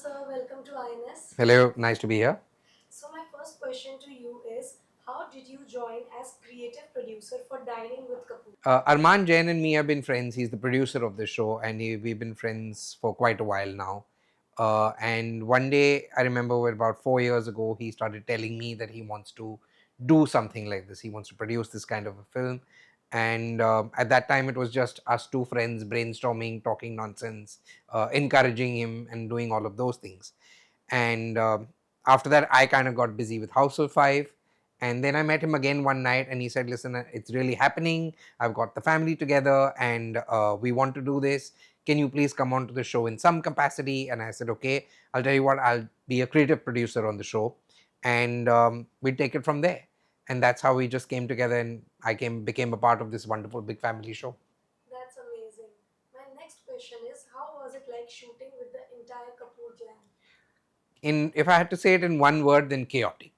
sir. Welcome to IANS. Hello, nice to be here. So, my first question to you is how did you join as creative producer for Dining with Kapoor? Arman Jain and me have been friends. He's the producer of the show, and we've been friends for quite a while now. And one day, I remember about 4 years ago, he started telling me that he wants to do something like this. He wants to produce this kind of a film. And at that time, it was just us two friends brainstorming, talking nonsense, encouraging him, and doing all of those things. And after that, I kind of got busy with Housefull 5. And then I met him again one night and he said, listen, it's really happening. I've got the family together and we want to do this. Can you please come on to the show in some capacity? And I said, okay, I'll tell you what, I'll be a creative producer on the show. And we take it from there. And that's how we just came together and became a part of this wonderful big family show. That's amazing. My next question is how was it like shooting with the entire Kapoor clan? If I had to say it in one word, then chaotic.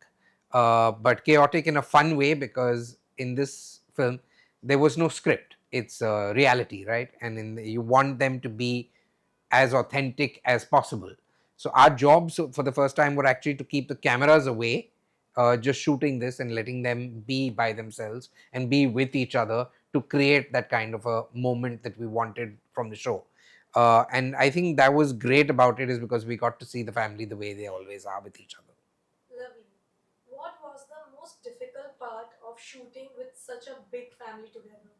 But chaotic in a fun way because in this film there was no script. It's reality, right? And you want them to be as authentic as possible. So our jobs for the first time were actually to keep the cameras away, just shooting this and letting them be by themselves and be with each other to create that kind of a moment that we wanted from the show. And I think that was great about it is because we got to see the family the way they always are with each other. Lovely. What was the most difficult part of shooting with such a big family together?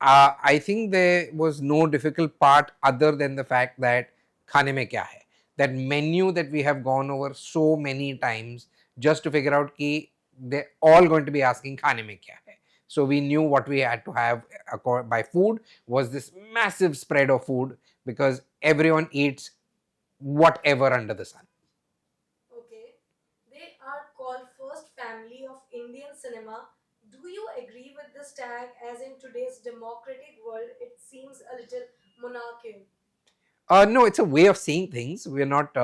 I think there was no difficult part other than the fact that khane mein kya hai. That menu that we have gone over so many times just to figure out ki they're all going to be asking khane mein kya hai. So we knew what we had to have by food was this massive spread of food because everyone eats whatever under the sun. Okay. They are called first family of Indian cinema. Do you agree with this tag as in today's democratic world it seems a little monarchical? No, it's a way of seeing things. We're not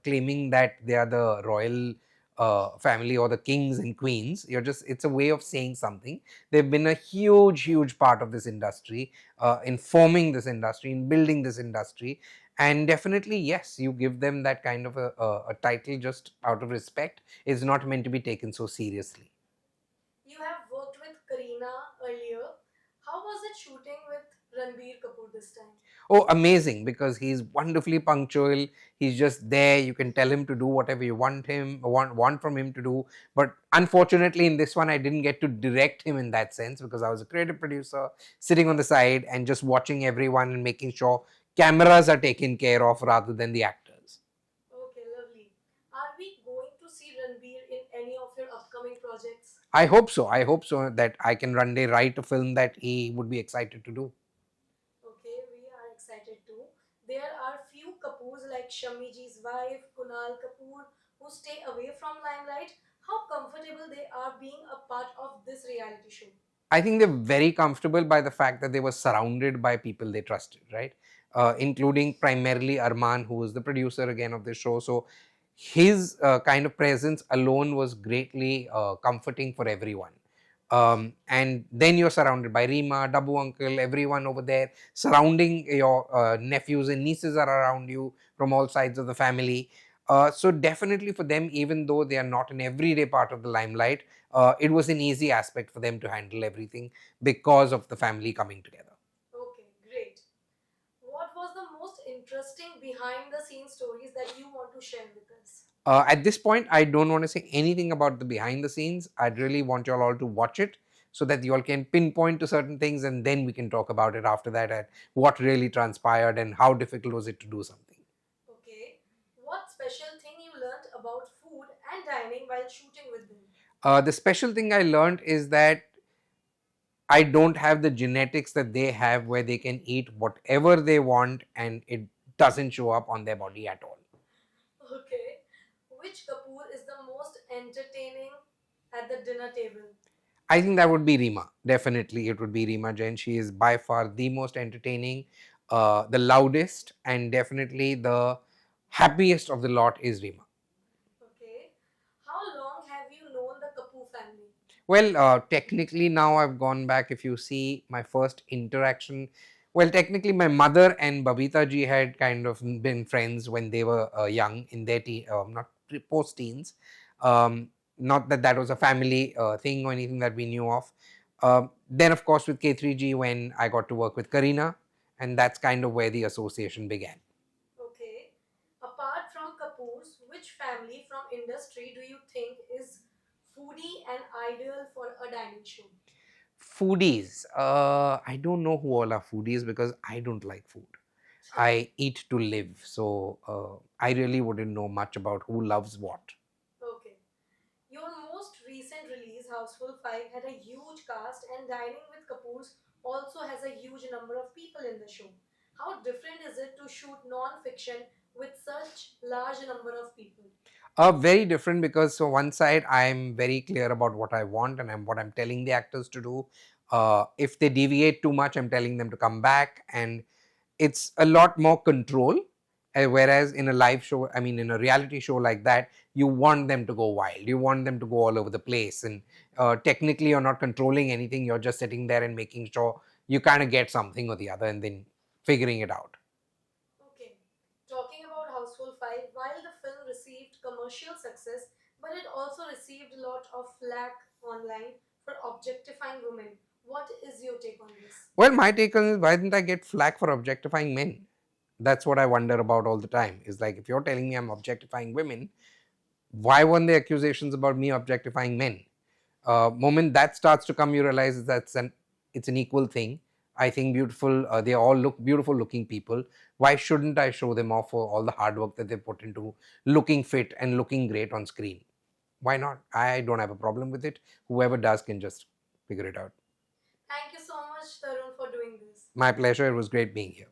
claiming that they are the royal family or the kings and queens. It's a way of saying something. They've been a huge, huge part of this industry, in forming this industry, in building this industry. And definitely, yes, you give them that kind of a title just out of respect. It's not meant to be taken so seriously. You have worked with Kareena earlier. How was it shooting with Ranbir Kapoor this time? Oh, amazing, because he's wonderfully punctual. He's just there. You can tell him to do whatever you want from him to do. But unfortunately, in this one, I didn't get to direct him in that sense because I was a creative producer sitting on the side and just watching everyone and making sure cameras are taken care of rather than the actors. Okay, lovely. Are we going to see Ranbir in any of your upcoming projects? I hope so. I hope so that I can one day write a film that he would be excited to do. Okay, we are excited too. There are few Kapoors like Shami ji's wife, Kunal Kapoor, who stay away from limelight. How comfortable they are being a part of this reality show? I think they're very comfortable by the fact that they were surrounded by people they trusted, right? Including primarily Arman, who was the producer again of the show. So his kind of presence alone was greatly comforting for everyone. And then you're surrounded by Reema, Dabu Uncle, everyone over there, surrounding your nephews and nieces are around you from all sides of the family. So definitely for them, even though they are not an everyday part of the limelight, it was an easy aspect for them to handle everything because of the family coming together. Okay, great. What was the most interesting behind the scenes stories that you want to share with us? At this point, I don't want to say anything about the behind the scenes. I'd really want you all to watch it so that you all can pinpoint to certain things and then we can talk about it after that and what really transpired and how difficult was it to do something. Okay. What special thing you learned about food and dining while shooting with them? The special thing I learned is that I don't have the genetics that they have where they can eat whatever they want and it doesn't show up on their body at all. Okay. Which Kapoor is the most entertaining at the dinner table? I think that would be Reema. Definitely, it would be Reema Jain. She is by far the most entertaining, the loudest, and definitely the happiest of the lot is Reema. Okay. How long have you known the Kapoor family? Well, technically now I've gone back. If you see my first interaction Well, technically, my mother and Babita ji had kind of been friends when they were young, in their not post-teens. Not that that was a family thing or anything that we knew of. Then, of course, with K3G, when I got to work with Karina, and that's kind of where the association began. Okay. Apart from Kapoors, which family from industry do you think is foodie and ideal for a dining show? Foodies. I don't know who all are foodies because I don't like food. I eat to live. So I really wouldn't know much about who loves what. Okay. Your most recent release, Houseful 5, had a huge cast, and Dining with Kapoors also has a huge number of people in the show. How different is it to shoot non fiction with such large number of people? Very different because so one side I'm very clear about what I want and what I'm telling the actors to do. If they deviate too much, I'm telling them to come back, and it's a lot more control. Whereas in a live show, I mean, in a reality show like that, you want them to go wild. You want them to go all over the place, and technically, you're not controlling anything. You're just sitting there and making sure you kind of get something or the other, and then figuring it out. Okay. Talking about Houseful 5, while the film received commercial success, but it also received a lot of flack online for objectifying women. What is your take on this? Well, my take on is, why didn't I get flack for objectifying men? That's what I wonder about all the time. Is like, if you're telling me I'm objectifying women, why weren't there accusations about me objectifying men? Moment that starts to come, you realize it's an equal thing. I think beautiful. They all look beautiful looking people. Why shouldn't I show them off for all the hard work that they put into looking fit and looking great on screen? Why not? I don't have a problem with it. Whoever does can just figure it out. Thank you so much, Tarun, for doing this. My pleasure. It was great being here.